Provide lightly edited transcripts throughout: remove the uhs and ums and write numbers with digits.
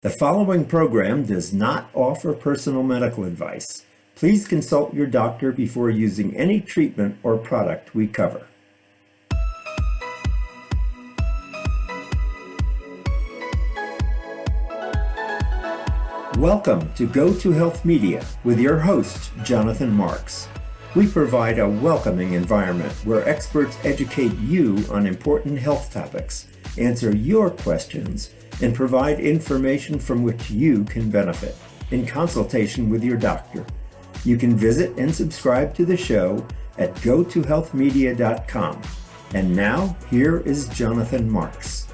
The following program does not offer personal medical advice. Please consult your doctor before using any treatment or product we cover. Welcome to Go to Health Media with your host, Jonathan Marks. We provide a welcoming environment where experts educate you on important health topics, answer your questions, and provide information from which you can benefit in consultation with your doctor. You can visit and subscribe to the show at gotohealthmedia.com. And now, here is Jonathan Marks.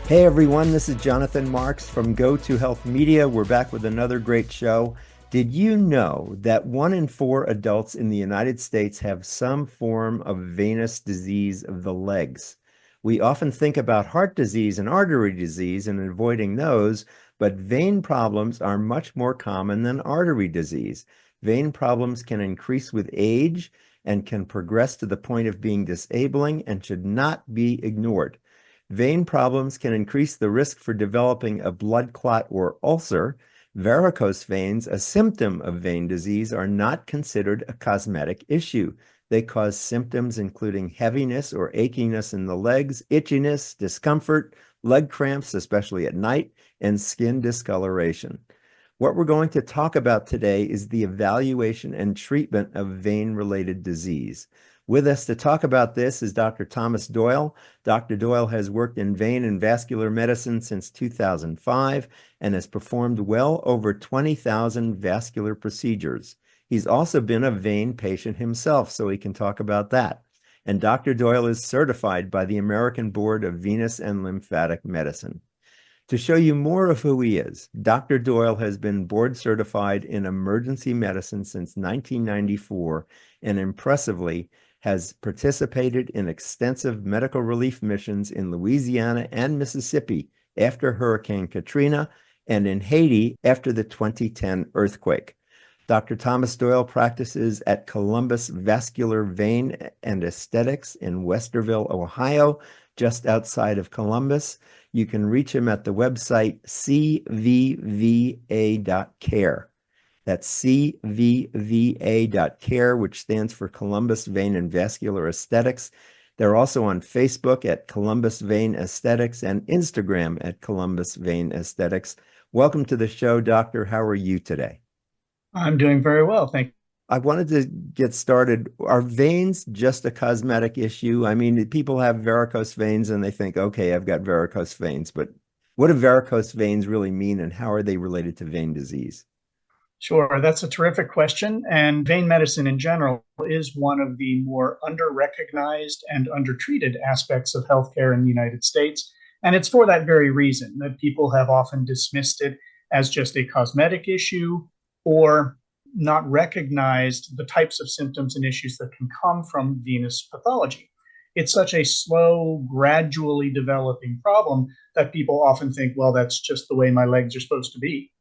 Hey everyone, this is Jonathan Marks from Go to Health Media. We're back with another great show. Did you know that 1 in 4 adults in the United States have some form of venous disease of the legs? We often think about heart disease and artery disease and avoiding those, but vein problems are much more common than artery disease. Vein problems can increase with age and can progress to the point of being disabling and should not be ignored. Vein problems can increase the risk for developing a blood clot or ulcer. Varicose veins, a symptom of vein disease, are not considered a cosmetic issue. They cause symptoms including heaviness or achiness in the legs, itchiness, discomfort, leg cramps, especially at night, and skin discoloration. What we're going to talk about today is the evaluation and treatment of vein-related disease. With us to talk about this is Dr. Thomas Doyle. Dr. Doyle has worked in vein and vascular medicine since 2005 and has performed well over 20,000 vascular procedures. He's also been a vein patient himself, so he can talk about that. And Dr. Doyle is certified by the American Board of Venous and Lymphatic Medicine. To show you more of who he is, Dr. Doyle has been board certified in emergency medicine since 1994 and impressively has participated in extensive medical relief missions in Louisiana and Mississippi after Hurricane Katrina and in Haiti after the 2010 earthquake. Dr. Thomas Doyle practices at Columbus Vascular Vein and Aesthetics in Westerville, Ohio, just outside of Columbus. You can reach him at the website cvva.care. That's cvva.care, which stands for Columbus Vein and Vascular Aesthetics. They're also on Facebook at Columbus Vein Aesthetics and Instagram at Columbus Vein Aesthetics. Welcome to the show, Doctor. How are you today? I'm doing very well, thank you. I wanted to get started. Are veins just a cosmetic issue? I mean, people have varicose veins and they think, okay, I've got varicose veins, but what do varicose veins really mean and how are they related to vein disease? Sure, that's a terrific question. And vein medicine in general is one of the more under-recognized and undertreated aspects of healthcare in the United States. And it's for that very reason that people have often dismissed it as just a cosmetic issue or not recognized the types of symptoms and issues that can come from venous pathology. It's such a slow, gradually developing problem that people often think, well, that's just the way my legs are supposed to be.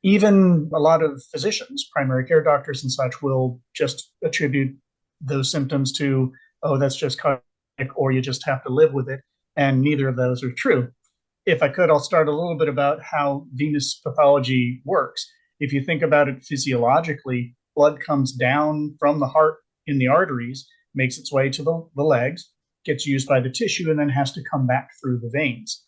Even a lot of physicians, primary care doctors and such, will just attribute those symptoms to, oh, that's just cosmetic, or you just have to live with it. And neither of those are true. If I could, I'll start a little bit about how venous pathology works. If you think about it physiologically, blood comes down from the heart in the arteries, makes its way to the legs, gets used by the tissue, and then has to come back through the veins.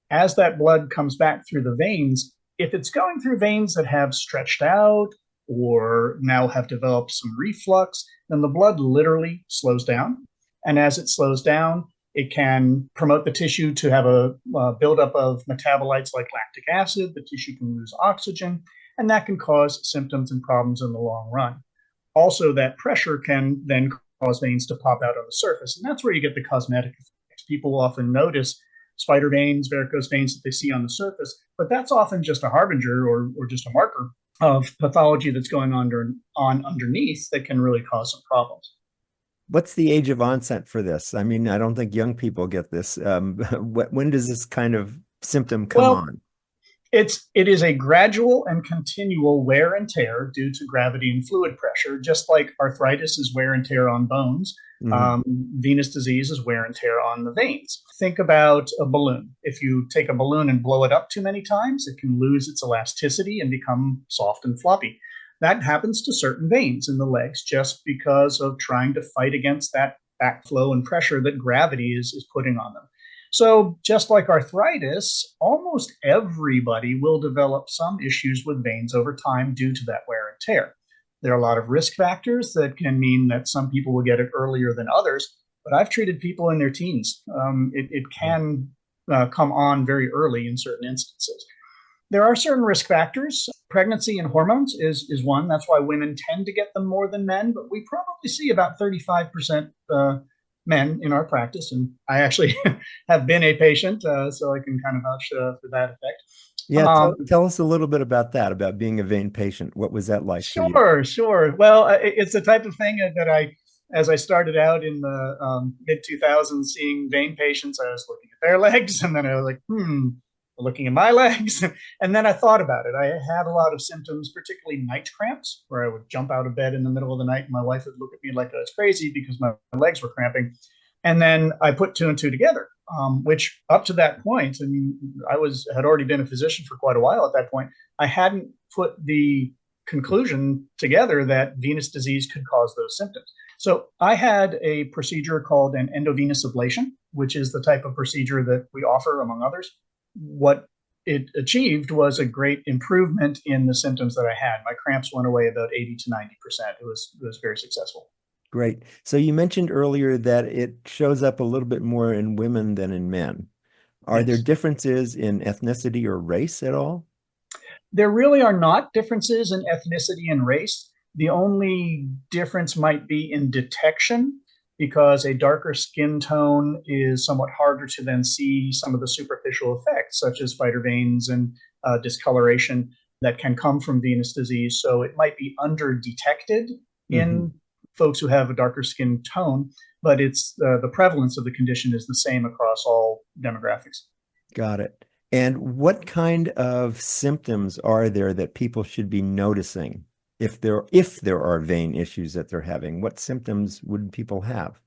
As that blood comes back through the veins, if it's going through veins that have stretched out or now have developed some reflux, then the blood literally slows down. And as it slows down, it can promote the tissue to have a buildup of metabolites like lactic acid. The tissue can lose oxygen, and that can cause symptoms and problems in the long run. Also, that pressure can then cause veins to pop out on the surface, and that's where you get the cosmetic effects. People often notice spider veins, varicose veins that they see on the surface, but that's often just a harbinger or just a marker of pathology that's going on underneath that can really cause some problems. What's the age of onset for this? I mean, I don't think young people get this. When does this kind of symptom come Well, on? It is a gradual and continual wear and tear due to gravity and fluid pressure, just like arthritis is wear and tear on bones. Hmm. Venous disease is wear and tear on the veins. Think about a balloon. If you take a balloon and blow it up too many times, it can lose its elasticity and become soft and floppy. That happens to certain veins in the legs just because of trying to fight against that backflow and pressure that gravity is putting on them. So, just like arthritis, almost everybody will develop some issues with veins over time due to that wear and tear. There are a lot of risk factors that can mean that some people will get it earlier than others, but I've treated people in their teens. It can come on very early in certain instances. There are certain risk factors. Pregnancy and hormones is one. That's why women tend to get them more than men, but we probably see about 35% men in our practice. And I actually have been a patient, so I can kind of vouch for that effect. Yeah, Um, tell us a little bit about that, about being a vein patient. What was that like for you? sure, sure. Well, it's the type of thing that as I started out in the mid 2000s seeing vein patients, I was looking at their legs and then I was like, looking at my legs. And then I thought about it. I had a lot of symptoms, particularly night cramps, where I would jump out of bed in the middle of the night and my wife would look at me like I was crazy because my legs were cramping. And then I put two and two together, which up to that point, and had already been a physician for quite a while at that point, I hadn't put the conclusion together that venous disease could cause those symptoms. So I had a procedure called an endovenous ablation, which is the type of procedure that we offer, among others. What it achieved was a great improvement in the symptoms that I had. My cramps went away about 80 to 90%. It was very successful. Great. So you mentioned earlier that it shows up a little bit more in women than in men. Are there Yes. differences in ethnicity or race at all? There really are not differences in ethnicity and race. The only difference might be in detection, because a darker skin tone is somewhat harder to then see some of the superficial effects, such as spider veins and discoloration that can come from venous disease. So it might be under detected Hmm. in folks who have a darker skin tone, but it's the prevalence of the condition is the same across all demographics. Got it. And what kind of symptoms are there that people should be noticing if there are vein issues that they're having? What symptoms would people have?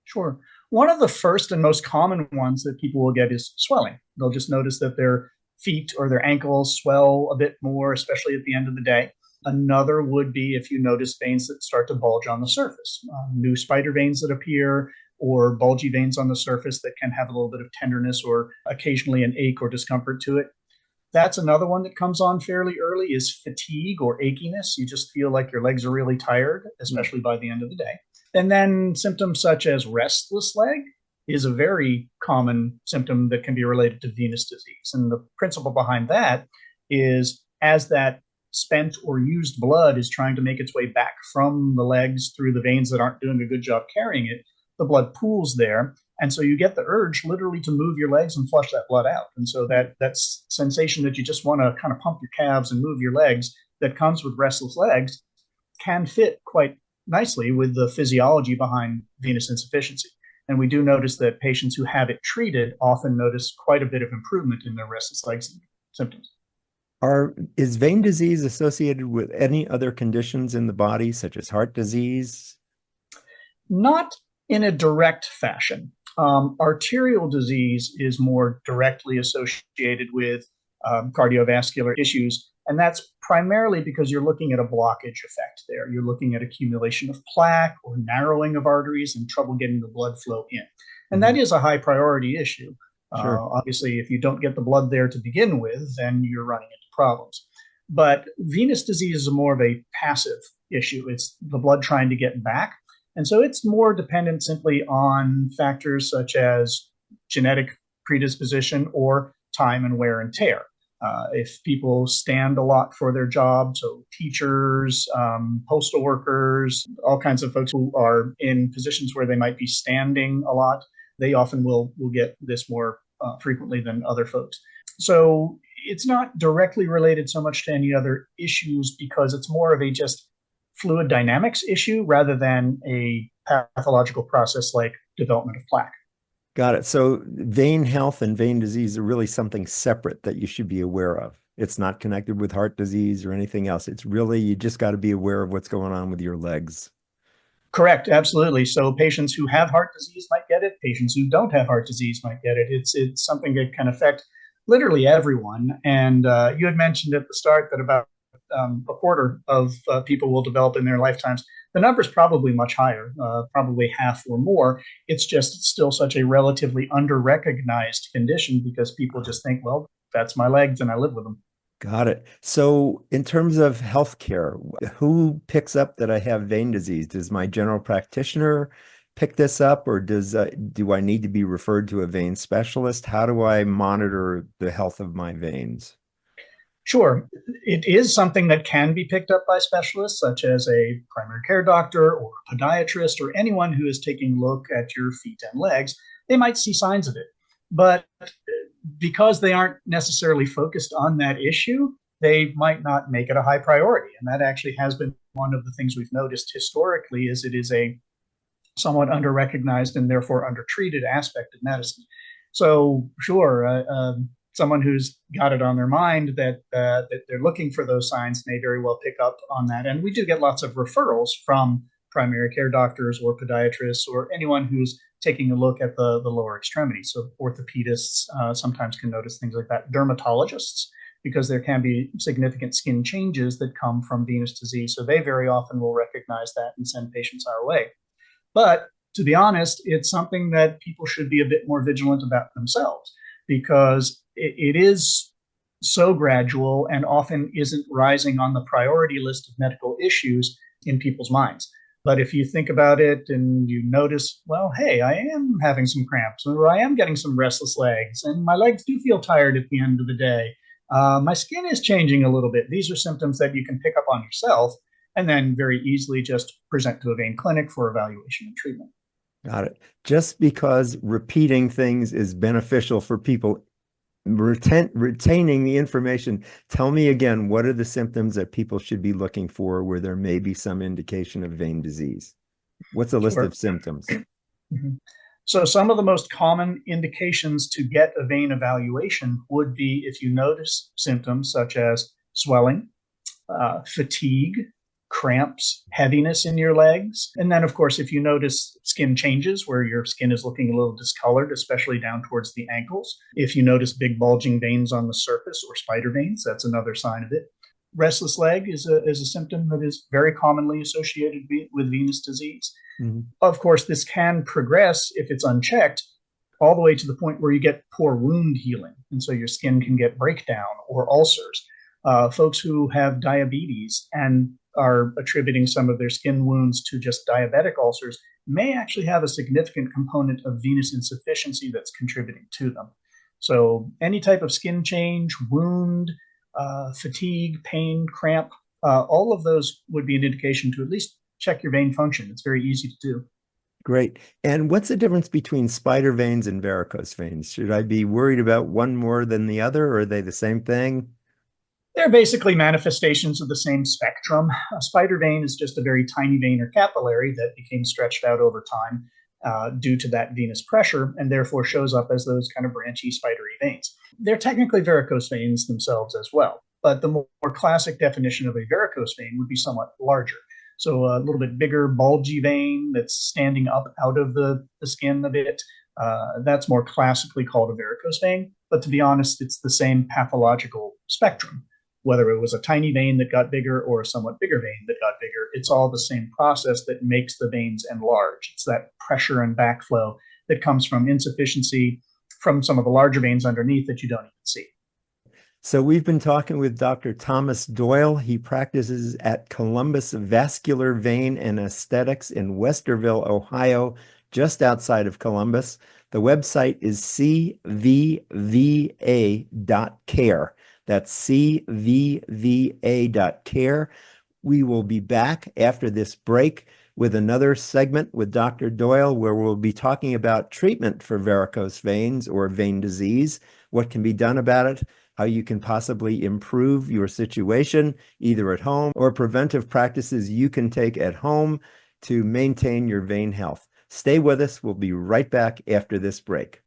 Sure. One of the first and most common ones that people will get is swelling. They'll just notice that their feet or their ankles swell a bit more, especially at the end of the day. Another would be if you notice veins that start to bulge on the surface, new spider veins that appear, or bulgy veins on the surface that can have a little bit of tenderness or occasionally an ache or discomfort to it. That's another one that comes on fairly early is fatigue or achiness. You just feel like your legs are really tired, Mm. especially by the end of the day. And then symptoms such as restless leg is a very common symptom that can be related to venous disease. And the principle behind that is as that spent or used blood is trying to make its way back from the legs through the veins that aren't doing a good job carrying it, the blood pools there. And so you get the urge literally to move your legs and flush that blood out. And so that sensation that you just want to kind of pump your calves and move your legs that comes with restless legs can fit quite nicely with the physiology behind venous insufficiency. And we do notice that patients who have it treated often notice quite a bit of improvement in their restless legs symptoms. Is vein disease associated with any other conditions in the body, such as heart disease? Not in a direct fashion. Arterial disease is more directly associated with cardiovascular issues, and that's primarily because you're looking at a blockage effect there. You're looking at accumulation of plaque or narrowing of arteries and trouble getting the blood flow in. And Hmm. that is a high priority issue. Sure. Obviously, if you don't get the blood there to begin with, then you're running into problems. But venous disease is more of a passive issue. It's the blood trying to get back. And so it's more dependent simply on factors such as genetic predisposition or time and wear and tear. If people stand a lot for their job, so teachers, postal workers, all kinds of folks who are in positions where they might be standing a lot, they often will get this more frequently than other folks. So it's not directly related so much to any other issues because it's more of a just fluid dynamics issue rather than a pathological process like development of plaque. Got it. So vein health and vein disease are really something separate that you should be aware of. It's not connected with heart disease or anything else. It's really, you just got to be aware of what's going on with your legs. Correct, absolutely. So patients who have heart disease might get it. Patients who don't have heart disease might get it. It's something that can affect literally everyone. And you had mentioned at the start that about a quarter of people will develop in their lifetimes. The number is probably much higher, probably half or more. It's just still such a relatively under-recognized condition because people just think, well, that's my legs and I live with them. Got it. So in terms of healthcare, who picks up that I have vein disease? Does my general practitioner pick this up, or do I need to be referred to a vein specialist? How do I monitor the health of my veins? Sure, it is something that can be picked up by specialists, such as a primary care doctor or a podiatrist or anyone who is taking a look at your feet and legs. They might see signs of it. But because they aren't necessarily focused on that issue, they might not make it a high priority. And that actually has been one of the things we've noticed historically is it is a somewhat under-recognized and therefore under-treated aspect of medicine. So sure, someone who's got it on their mind that they're looking for those signs may very well pick up on that. And we do get lots of referrals from primary care doctors or podiatrists or anyone who's taking a look at the lower extremities. So orthopedists sometimes can notice things like that. Dermatologists, because there can be significant skin changes that come from venous disease. So they very often will recognize that and send patients our way. But to be honest, it's something that people should be a bit more vigilant about themselves because it is so gradual and often isn't rising on the priority list of medical issues in people's minds. But if you think about it and you notice, well, hey, I am having some cramps or I am getting some restless legs and my legs do feel tired at the end of the day. My skin is changing a little bit. These are symptoms that you can pick up on yourself and then very easily just present to a vein clinic for evaluation and treatment. Got it. Just because repeating things is beneficial for people retaining the information, tell me again, what are the symptoms that people should be looking for where there may be some indication of vein disease? What's a list Sure. of symptoms? Mhm. So some of the most common indications to get a vein evaluation would be if you notice symptoms such as swelling, fatigue, cramps, heaviness in your legs. And then, of course, if you notice skin changes where your skin is looking a little discolored, especially down towards the ankles, if you notice big bulging veins on the surface or spider veins, that's another sign of it. Restless leg is a symptom that is very commonly associated with venous disease. Mm-hmm. Of course, this can progress if it's unchecked all the way to the point where you get poor wound healing. And so your skin can get breakdown or ulcers. Folks who have diabetes and are attributing some of their skin wounds to just diabetic ulcers may actually have a significant component of venous insufficiency that's contributing to them. So any type of skin change, wound, fatigue, pain, cramp, all of those would be an indication to at least check your vein function. It's very easy to do. Great. And what's the difference between spider veins and varicose veins? Should I be worried about one more than the other, or are they the same thing? They're basically manifestations of the same spectrum. A spider vein is just a very tiny vein or capillary that became stretched out over time due to that venous pressure and therefore shows up as those kind of branchy, spidery veins. They're technically varicose veins themselves as well, but the more classic definition of a varicose vein would be somewhat larger. So a little bit bigger, bulgy vein that's standing up out of the skin a bit. That's more classically called a varicose vein. But to be honest, it's the same pathological spectrum. Whether it was a tiny vein that got bigger or a somewhat bigger vein that got bigger, it's all the same process that makes the veins enlarge. It's that pressure and backflow that comes from insufficiency from some of the larger veins underneath that you don't even see. So we've been talking with Dr. Thomas Doyle. He practices at Columbus Vascular Vein and Aesthetics in Westerville, Ohio, just outside of Columbus. The website is cvva.care. That's cvva.care. We will be back after this break with another segment with Dr. Doyle, where we'll be talking about treatment for varicose veins or vein disease, what can be done about it, how you can possibly improve your situation, either at home or preventive practices you can take at home to maintain your vein health. Stay with us. We'll be right back after this break.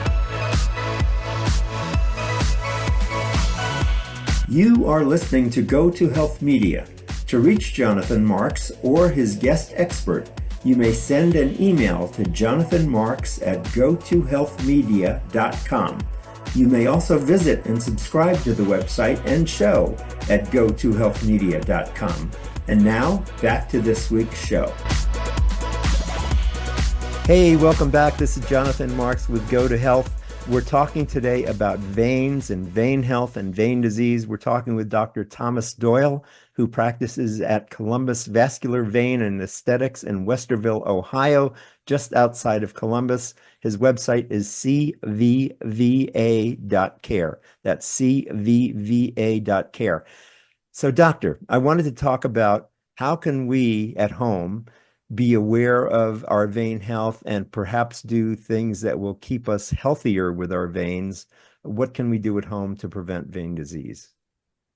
You are listening to Go to Health Media. To reach Jonathan Marks or his guest expert, you may send an email to jonathanmarks@gotohealthmedia.com. You may also visit and subscribe to the website and show at gotohealthmedia.com. And now, back to this week's show. Hey, welcome back. This is Jonathan Marks with Go to Health. We're talking today about veins and vein health and vein disease. We're talking with Dr. Thomas Doyle, who practices at Columbus Vascular Vein and Aesthetics in Westerville, Ohio, just outside of Columbus. His website is cvva.care. That's cvva.care. So, doctor, I wanted to talk about how can we at home be aware of our vein health and perhaps do things that will keep us healthier with our veins. What can we do at home to prevent vein disease?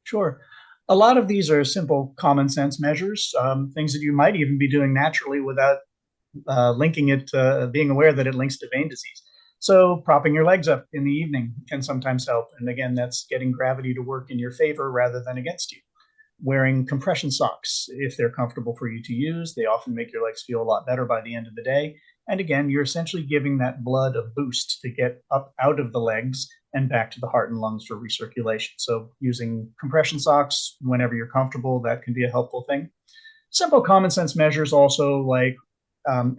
Sure. A lot of these are simple common sense measures, things that you might even be doing naturally without linking it, being aware that it links to vein disease. So propping your legs up in the evening can sometimes help. And again, that's getting gravity to work in your favor rather than against you. Wearing compression socks, if they're comfortable for you to use, they often make your legs feel a lot better by the end of the day. And again, you're essentially giving that blood a boost to get up out of the legs and back to the heart and lungs for recirculation. So using compression socks whenever you're comfortable, that can be a helpful thing. Simple common sense measures also like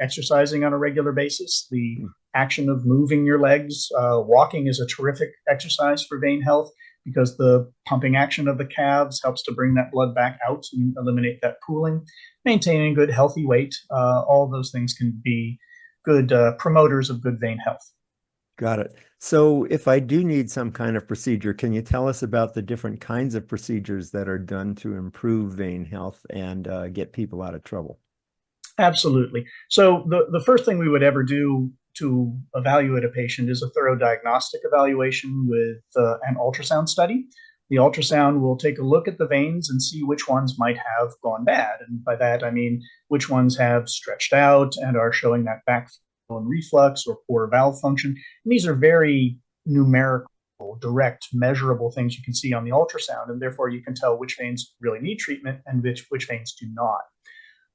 exercising on a regular basis, the action of moving your legs. Walking is a terrific exercise for vein health, because the pumping action of the calves helps to bring that blood back out and eliminate that pooling. Maintaining good, healthy weight, all those things can be good promoters of good vein health. Got it. So if I do need some kind of procedure, can you tell us about the different kinds of procedures that are done to improve vein health and get people out of trouble? Absolutely. So the first thing we would ever do to evaluate a patient is a thorough diagnostic evaluation with an ultrasound study. The ultrasound will take a look at the veins and see which ones might have gone bad. And by that, I mean which ones have stretched out and are showing that backflow and reflux or poor valve function. And these are very numerical, direct, measurable things you can see on the ultrasound. And therefore, you can tell which veins really need treatment and which veins do not.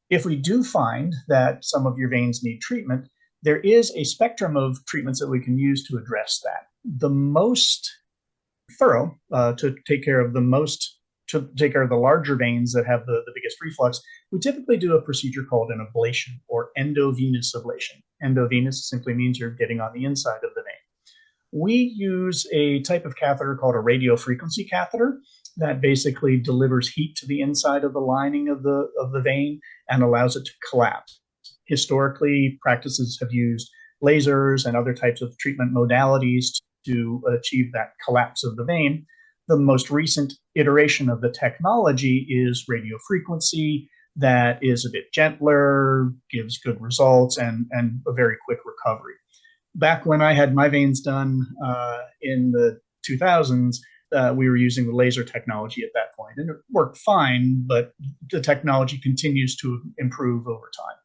If we do find that some of your veins need treatment, there is a spectrum of treatments that we can use to address that. The most thorough to take care of the larger veins that have the biggest reflux, we typically do a procedure called an ablation or endovenous ablation. Endovenous simply means you're getting on the inside of the vein. We use a type of catheter called a radiofrequency catheter that basically delivers heat to the inside of the lining of the vein and allows it to collapse. Historically, practices have used lasers and other types of treatment modalities to achieve that collapse of the vein. The most recent iteration of the technology is radiofrequency that is a bit gentler, gives good results, and a very quick recovery. Back when I had my veins done in the 2000s, we were using the laser technology at that point, and it worked fine, but the technology continues to improve over time.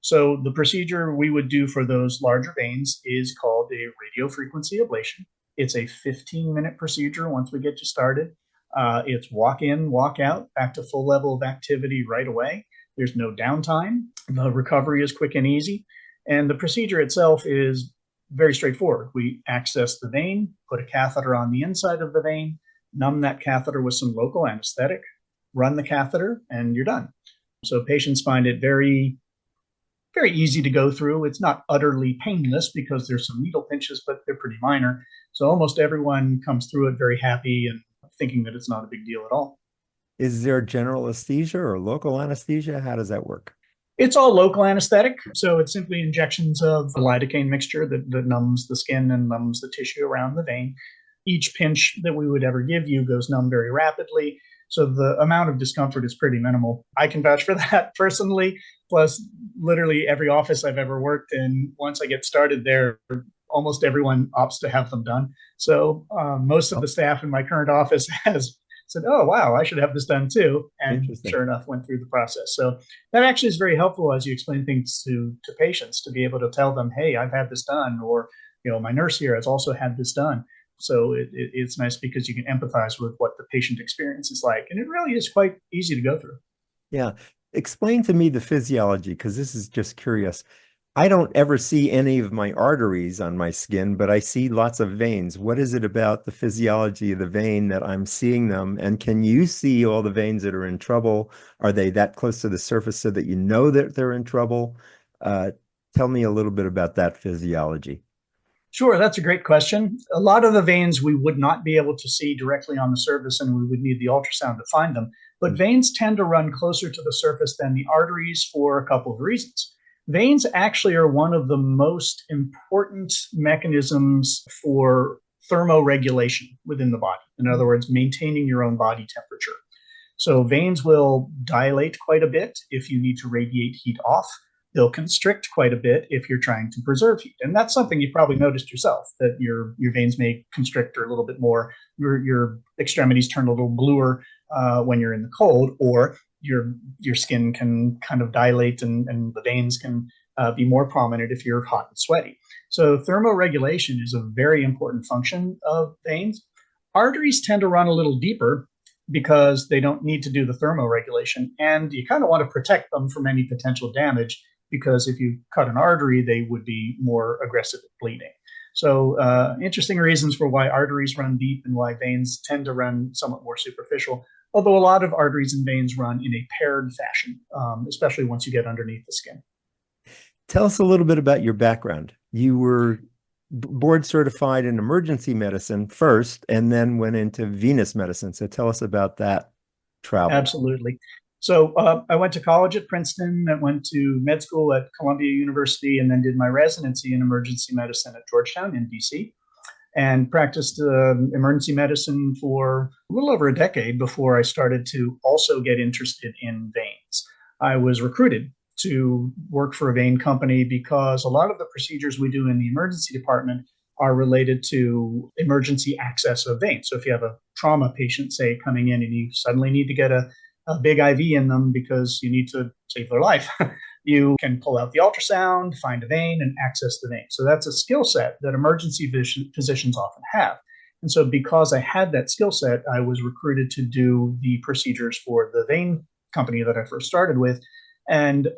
So the procedure we would do for those larger veins is called a radiofrequency ablation. It's a 15-minute procedure once we get you started. It's walk in, walk out, back to full level of activity right away. There's no downtime. The recovery is quick and easy. And the procedure itself is very straightforward. We access the vein, put a catheter on the inside of the vein, numb that catheter with some local anesthetic, run the catheter, and you're done. So patients find it very easy to go through. It's not utterly painless because there's some needle pinches, but they're pretty minor. So almost everyone comes through it very happy and thinking that it's not a big deal at all. Is there general anesthesia or local anesthesia? How does that work? It's all local anesthetic. So it's simply injections of a lidocaine mixture that numbs the skin and numbs the tissue around the vein. Each pinch that we would ever give you goes numb very rapidly. So the amount of discomfort is pretty minimal. I can vouch for that personally. Plus, literally every office I've ever worked in, once I get started there, almost everyone opts to have them done. So most of the staff in my current office has said, oh, wow, I should have this done too. And Interesting. sure enough, went through the process. So that actually is very helpful as you explain things to patients, to be able to tell them, hey, I've had this done, or, my nurse here has also had this done. So it's nice because you can empathize with what the patient experience is like. And it really is quite easy to go through. Yeah. Explain to me the physiology, because this is just curious. I don't ever see any of my arteries on my skin, but I see lots of veins. What is it about the physiology of the vein that I'm seeing them? And can you see all the veins that are in trouble? Are they that close to the surface so that you know that they're in trouble? Uh, Tell me a little bit about that physiology. Sure, that's a great question. A lot of the veins we would not be able to see directly on the surface, and we would need the ultrasound to find them. But veins tend to run closer to the surface than the arteries for a couple of reasons. Veins actually are one of the most important mechanisms for thermoregulation within the body. In other words, maintaining your own body temperature. So veins will dilate quite a bit if you need to radiate heat off. They'll constrict quite a bit if you're trying to preserve heat. And that's something you've probably noticed yourself, that your veins may constrict or a little bit more. Your extremities turn a little bluer when you're in the cold, or your skin can kind of dilate and the veins can be more prominent if you're hot and sweaty. So thermoregulation is a very important function of veins. Arteries tend to run a little deeper because they don't need to do the thermoregulation, and you kind of want to protect them from any potential damage, because if you cut an artery, they would be more aggressive at bleeding. So interesting reasons for why arteries run deep and why veins tend to run somewhat more superficial, although a lot of arteries and veins run in a paired fashion, especially once you get underneath the skin. Tell us a little bit about your background. You were board certified in emergency medicine first, and then went into venous medicine. So tell us about that travel. Absolutely. So I went to college at Princeton, I went to med school at Columbia University, and then did my residency in emergency medicine at Georgetown in DC, and practiced emergency medicine for a little over a decade before I started to also get interested in veins. I was recruited to work for a vein company because a lot of the procedures we do in the emergency department are related to emergency access of veins. So if you have a trauma patient, say, coming in and you suddenly need to get a big IV in them because you need to save their life, you can pull out the ultrasound, find a vein, and access the vein. So that's a skill set that emergency physicians often have. And so because I had that skill set, I was recruited to do the procedures for the vein company that I first started with. And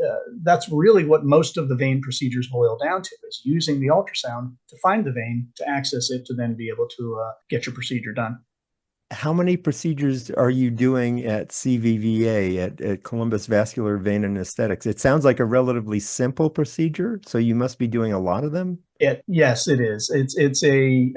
that's really what most of the vein procedures boil down to, is using the ultrasound to find the vein, to access it, to then be able to get your procedure done. How many procedures are you doing at CVVA, at Columbus Vascular Vein and Aesthetics? It sounds like a relatively simple procedure, so you must be doing a lot of them. Yes, it is. It's a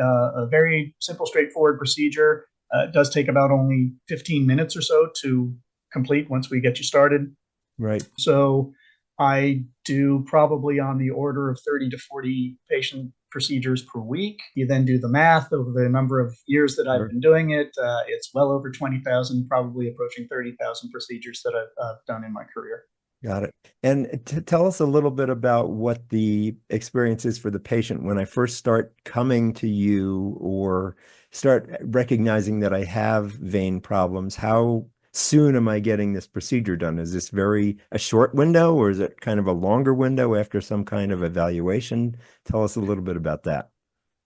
very simple, straightforward procedure. It does take about only 15 minutes or so to complete once we get you started. Right. So I do probably on the order of 30 to 40 patient procedures per week. You then do the math over the number of years that I've been doing it. It's well over 20,000, probably approaching 30,000 procedures that I've done in my career. Got it. And tell us a little bit about what the experience is for the patient when I first start coming to you or start recognizing that I have vein problems. How soon am I getting this procedure done? Is this a short window, or is it kind of a longer window after some kind of evaluation? Tell us a little bit about that.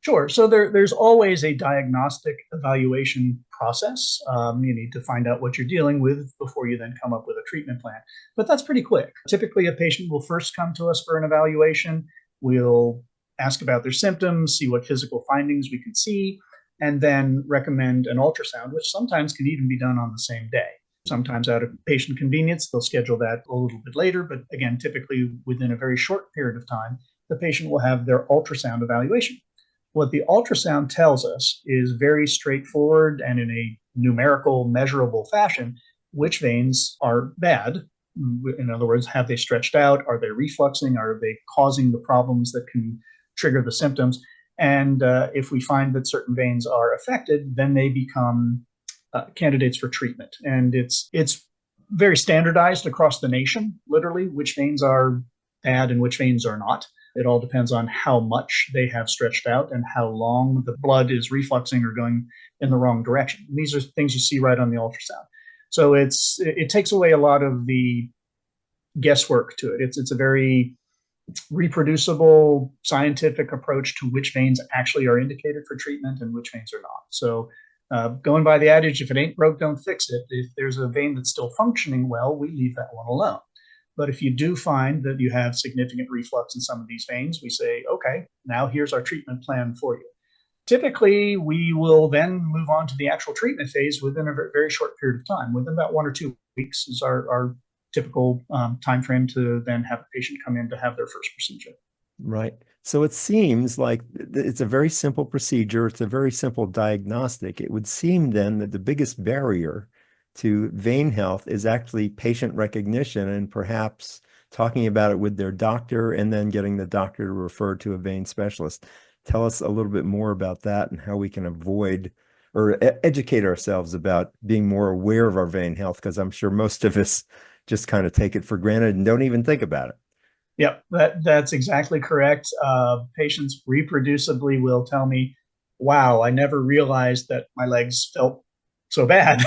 Sure. So there's always a diagnostic evaluation process. You need to find out what you're dealing with before you then come up with a treatment plan. But that's pretty quick. Typically, a patient will first come to us for an evaluation. We'll ask about their symptoms, see what physical findings we can see, and then recommend an ultrasound, which sometimes can even be done on the same day. Sometimes out of patient convenience, they'll schedule that a little bit later. But again, typically within a very short period of time, the patient will have their ultrasound evaluation. What the ultrasound tells us is very straightforward and in a numerical, measurable fashion which veins are bad. In other words, have they stretched out? Are they refluxing? Are they causing the problems that can trigger the symptoms? And if we find that certain veins are affected, then they become candidates for treatment. And it's very standardized across the nation, literally, which veins are bad and which veins are not. It all depends on how much they have stretched out and how long the blood is refluxing or going in the wrong direction. And these are things you see right on the ultrasound. So it takes away a lot of the guesswork to it. It's a very reproducible scientific approach to which veins actually are indicated for treatment and which veins are not. So going by the adage, if it ain't broke, don't fix it. If there's a vein that's still functioning well, we leave that one alone. But if you do find that you have significant reflux in some of these veins, we say, okay, now here's our treatment plan for you. Typically, we will then move on to the actual treatment phase within a very short period of time. Within about 1 or 2 weeks is our typical time frame to then have a patient come in to have their first procedure. Right. So it seems like it's a very simple procedure. It's a very simple diagnostic. It would seem then that the biggest barrier to vein health is actually patient recognition and perhaps talking about it with their doctor and then getting the doctor to refer to a vein specialist. Tell us a little bit more about that and how we can avoid or educate ourselves about being more aware of our vein health, because I'm sure most of us just kind of take it for granted and don't even think about it. Yep, that's exactly correct. Patients reproducibly will tell me, wow, I never realized that my legs felt so bad.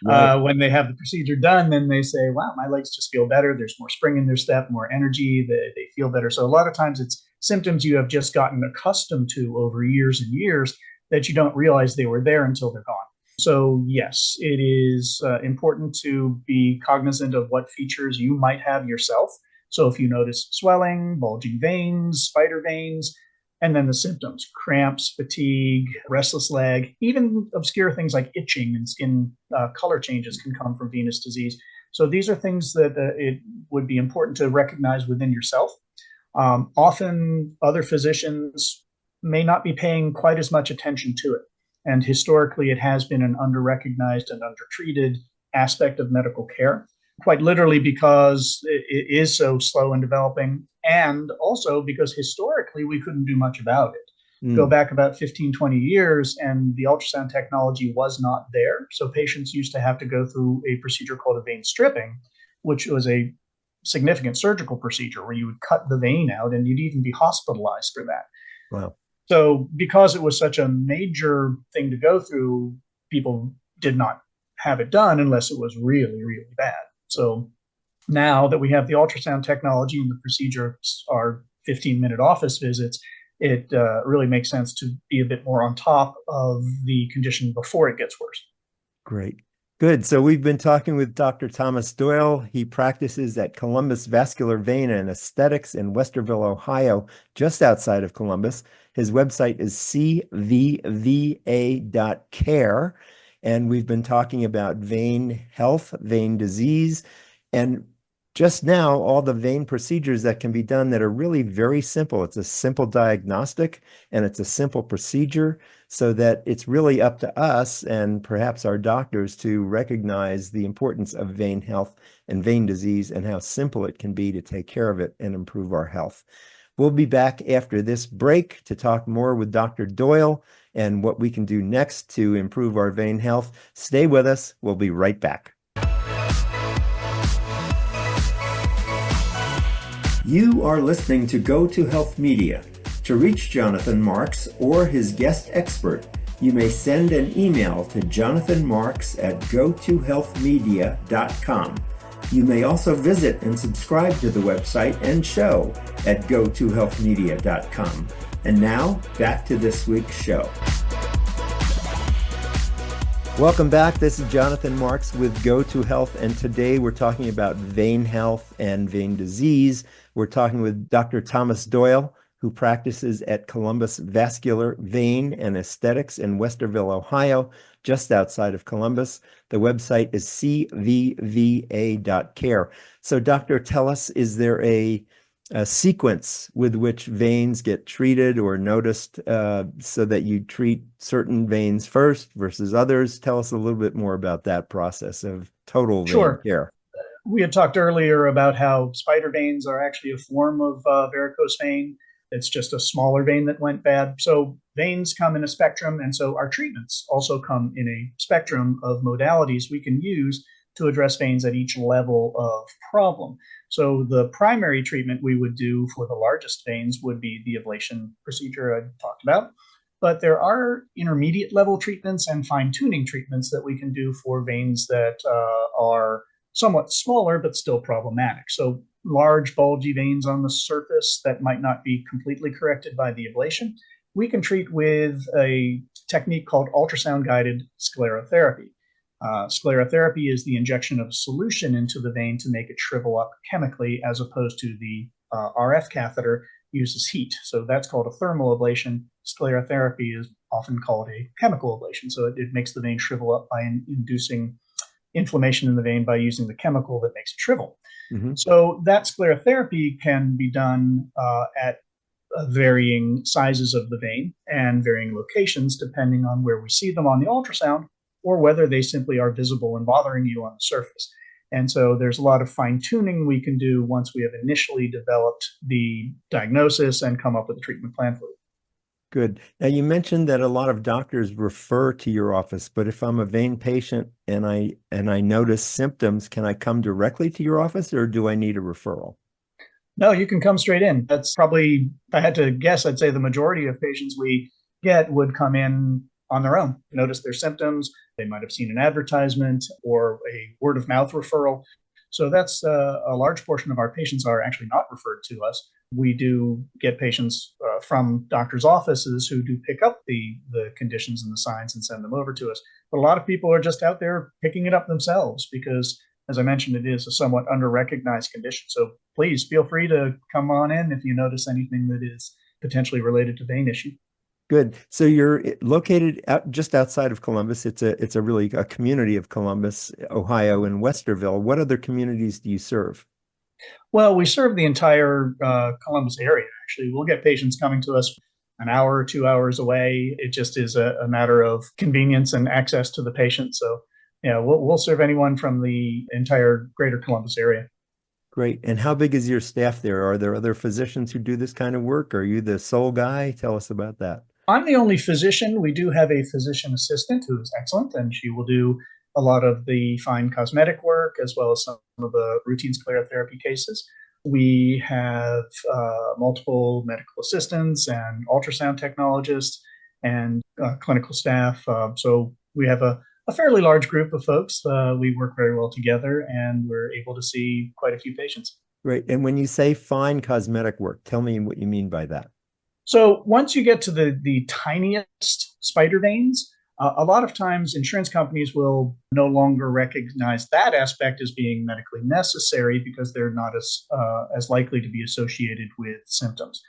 Right. When they have the procedure done, then they say, wow, my legs just feel better. There's more spring in their step, more energy. They feel better. So a lot of times it's symptoms you have just gotten accustomed to over years and years that you don't realize they were there until they're gone. So yes, it is important to be cognizant of what features you might have yourself. So if you notice swelling, bulging veins, spider veins, and then the symptoms, cramps, fatigue, restless leg, even obscure things like itching and skin color changes can come from venous disease. So these are things that it would be important to recognize within yourself. Often other physicians may not be paying quite as much attention to it. And historically, it has been an under-recognized and undertreated aspect of medical care, quite literally because it is so slow in developing, and also because historically we couldn't do much about it. Go back about 15, 20 years, and the ultrasound technology was not there. So patients used to have to go through a procedure called a vein stripping, which was a significant surgical procedure where you would cut the vein out and you'd even be hospitalized for that. Wow. So because it was such a major thing to go through, people did not have it done unless it was really, really bad. So now that we have the ultrasound technology and the procedures are 15-minute office visits, it really makes sense to be a bit more on top of the condition before it gets worse. Great. Good. So we've been talking with Dr. Thomas Doyle. He practices at Columbus Vascular Vein and Aesthetics in Westerville, Ohio, just outside of Columbus. His website is cvva.care. And we've been talking about vein health, vein disease, and just now, all the vein procedures that can be done that are really very simple. It's a simple diagnostic and it's a simple procedure, so that it's really up to us and perhaps our doctors to recognize the importance of vein health and vein disease and how simple it can be to take care of it and improve our health. We'll be back after this break to talk more with Dr. Doyle and what we can do next to improve our vein health. Stay with us. We'll be right back. You are listening to Go to Health Media. To reach Jonathan Marks or his guest expert, you may send an email to jonathanmarks@gotohealthmedia.com. You may also visit and subscribe to the website and show at gotohealthmedia.com. And now, back to this week's show. Welcome back. This is Jonathan Marks with Go to Health, and today we're talking about vein health and vein disease. We're talking with Dr. Thomas Doyle, who practices at Columbus Vascular Vein and Aesthetics in Westerville, Ohio, just outside of Columbus. The website is cvva.care. So, doctor, tell us, is there a sequence with which veins get treated or noticed, so that you treat certain veins first versus others? Tell us a little bit more about that process of total vein care. We had talked earlier about how spider veins are actually a form of varicose vein. It's just a smaller vein that went bad. So veins come in a spectrum, and so our treatments also come in a spectrum of modalities we can use to address veins at each level of problem. So the primary treatment we would do for the largest veins would be the ablation procedure I talked about. But there are intermediate level treatments and fine-tuning treatments that we can do for veins that are somewhat smaller but still problematic. So large bulgy veins on the surface that might not be completely corrected by the ablation, we can treat with a technique called ultrasound-guided sclerotherapy. Sclerotherapy is the injection of solution into the vein to make it shrivel up chemically, as opposed to the RF catheter uses heat. So that's called a thermal ablation. Sclerotherapy is often called a chemical ablation. So it makes the vein shrivel up by inducing inflammation in the vein by using the chemical that makes it shrivel. Mm-hmm. So that sclerotherapy can be done at varying sizes of the vein and varying locations, depending on where we see them on the ultrasound or whether they simply are visible and bothering you on the surface. And so there's a lot of fine-tuning we can do once we have initially developed the diagnosis and come up with a treatment plan for it. Good. Now, you mentioned that a lot of doctors refer to your office, but if I'm a vein patient and I notice symptoms, can I come directly to your office, or do I need a referral? No, you can come straight in. That's probably, if I had to guess, I'd say the majority of patients we get would come in on their own, notice their symptoms. They might have seen an advertisement or a word of mouth referral. So that's a large portion of our patients are actually not referred to us. We do get patients from doctors' offices who do pick up the conditions and the signs and send them over to us. But a lot of people are just out there picking it up themselves because, as I mentioned, it is a somewhat under-recognized condition. So please feel free to come on in if you notice anything that is potentially related to vein issue. Good. So you're located just outside of Columbus. It's a really a community of Columbus, Ohio, in Westerville. What other communities do you serve? Well, we serve the entire Columbus area, actually. We'll get patients coming to us an hour or 2 hours away. It just is a matter of convenience and access to the patient. So, yeah, we'll serve anyone from the entire greater Columbus area. Great. And how big is your staff there? Are there other physicians who do this kind of work? Are you the sole guy? Tell us about that. I'm the only physician. We do have a physician assistant who is excellent, and she will do a lot of the fine cosmetic work as well as some of the routine sclerotherapy cases. We have multiple medical assistants and ultrasound technologists and clinical staff. So we have a fairly large group of folks. We work very well together, and we're able to see quite a few patients. Great. And when you say fine cosmetic work, tell me what you mean by that. So once you get to the tiniest spider veins, a lot of times insurance companies will no longer recognize that aspect as being medically necessary because they're not as likely to be associated with symptoms.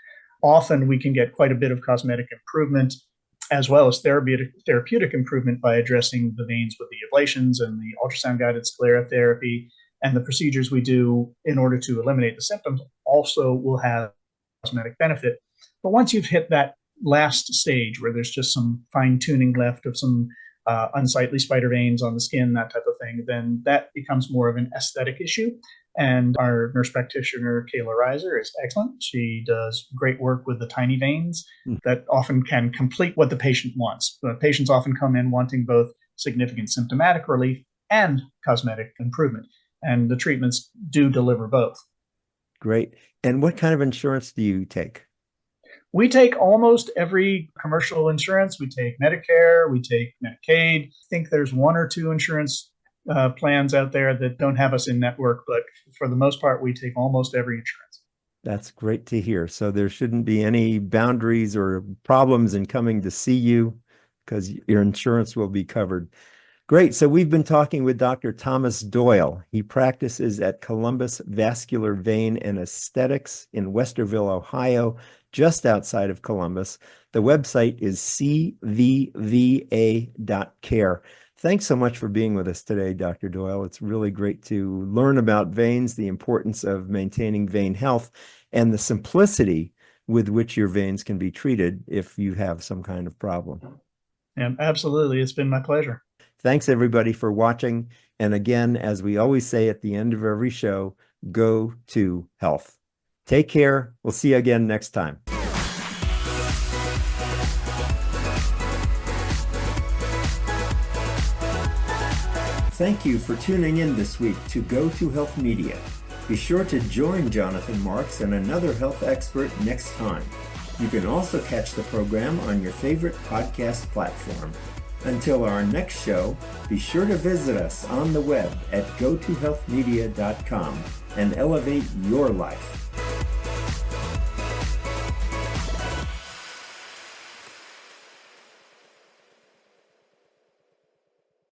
Often we can get quite a bit of cosmetic improvement as well as therapeutic improvement by addressing the veins with the ablations and the ultrasound-guided sclerotherapy, and the procedures we do in order to eliminate the symptoms also will have cosmetic benefit. But once you've hit that last stage where there's just some fine tuning left of some unsightly spider veins on the skin, that type of thing, then that becomes more of an aesthetic issue. And our nurse practitioner, Kayla Reiser, is excellent. She does great work with the tiny veins that often can complete what the patient wants. The patients often come in wanting both significant symptomatic relief and cosmetic improvement. And the treatments do deliver both. Great. And what kind of insurance do you take? We take almost every commercial insurance. We take Medicare, we take Medicaid. I think there's one or two insurance plans out there that don't have us in network, but for the most part, we take almost every insurance. That's great to hear. So there shouldn't be any boundaries or problems in coming to see you because your insurance will be covered. Great. So we've been talking with Dr. Thomas Doyle. He practices at Columbus Vascular Vein and Aesthetics in Westerville, Ohio, just outside of Columbus. The website is cvva.care. Thanks so much for being with us today, Dr. Doyle. It's really great to learn about veins, the importance of maintaining vein health, and the simplicity with which your veins can be treated if you have some kind of problem. Yeah, absolutely. It's been my pleasure. Thanks, everybody, for watching. And again, as we always say at the end of every show, go to health. Take care. We'll see you again next time. Thank you for tuning in this week to Go to Health Media. Be sure to join Jonathan Marks and another health expert next time. You can also catch the program on your favorite podcast platform. Until our next show, be sure to visit us on the web at gotohealthmedia.com and elevate your life.